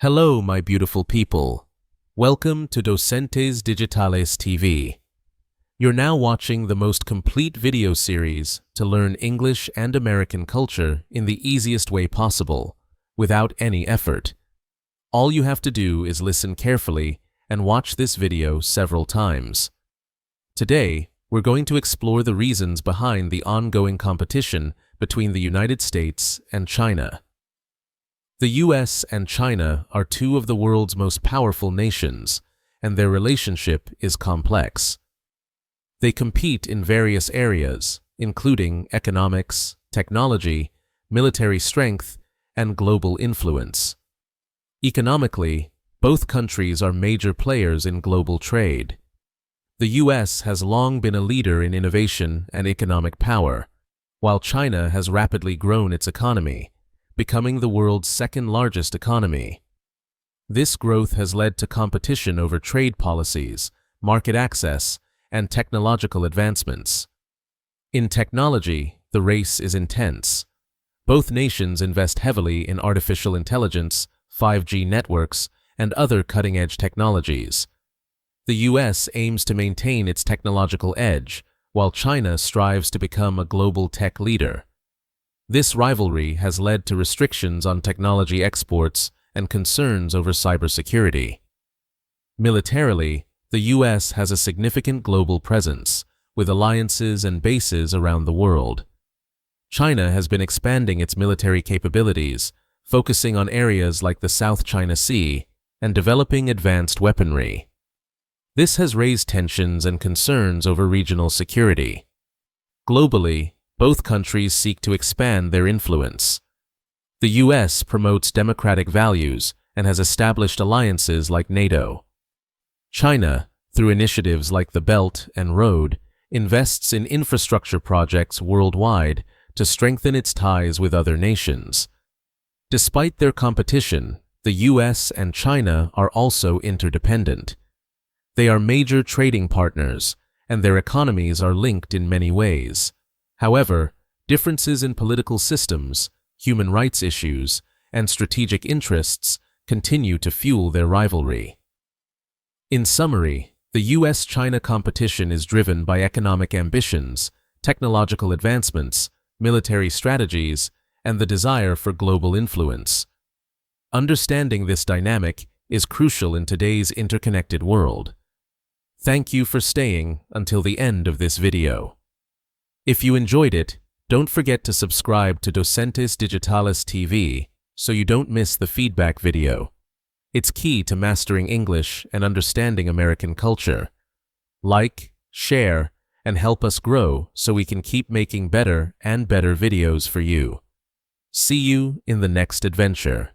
Hello, my beautiful people. Welcome to Docentes DigitalesTV. You're now watching the most complete video series to learn English and American culture in the easiest way possible, without any effort. All you have to do is listen carefully and watch this video several times. Today, we're going to explore the reasons behind the ongoing competition between the United States and China. The US and China are two of the world's most powerful nations, and their relationship is complex. They compete in various areas, including economics, technology, military strength, and global influence. Economically, both countries are major players in global trade. The US has long been a leader in innovation and economic power, while China has rapidly grown its economy, becoming the world's second-largest economy. This growth has led to competition over trade policies, market access, and technological advancements. In technology, the race is intense. Both nations invest heavily in artificial intelligence, 5G networks, and other cutting-edge technologies. The US aims to maintain its technological edge, while China strives to become a global tech leader. This rivalry has led to restrictions on technology exports and concerns over cybersecurity. Militarily, the US has a significant global presence, with alliances and bases around the world. China has been expanding its military capabilities, focusing on areas like the South China Sea and developing advanced weaponry. This has raised tensions and concerns over regional security. Globally, both countries seek to expand their influence. The US promotes democratic values and has established alliances like NATO. China, through initiatives like the Belt and Road, invests in infrastructure projects worldwide to strengthen its ties with other nations. Despite their competition, the US and China are also interdependent. They are major trading partners, and their economies are linked in many ways. However, differences in political systems, human rights issues, and strategic interests continue to fuel their rivalry. In summary, the US-China competition is driven by economic ambitions, technological advancements, military strategies, and the desire for global influence. Understanding this dynamic is crucial in today's interconnected world. Thank you for staying until the end of this video. If you enjoyed it, don't forget to subscribe to Docentes DigitalesTV so you don't miss the feedback video. It's key to mastering English and understanding American culture. Like, share, and help us grow so we can keep making better and better videos for you. See you in the next adventure.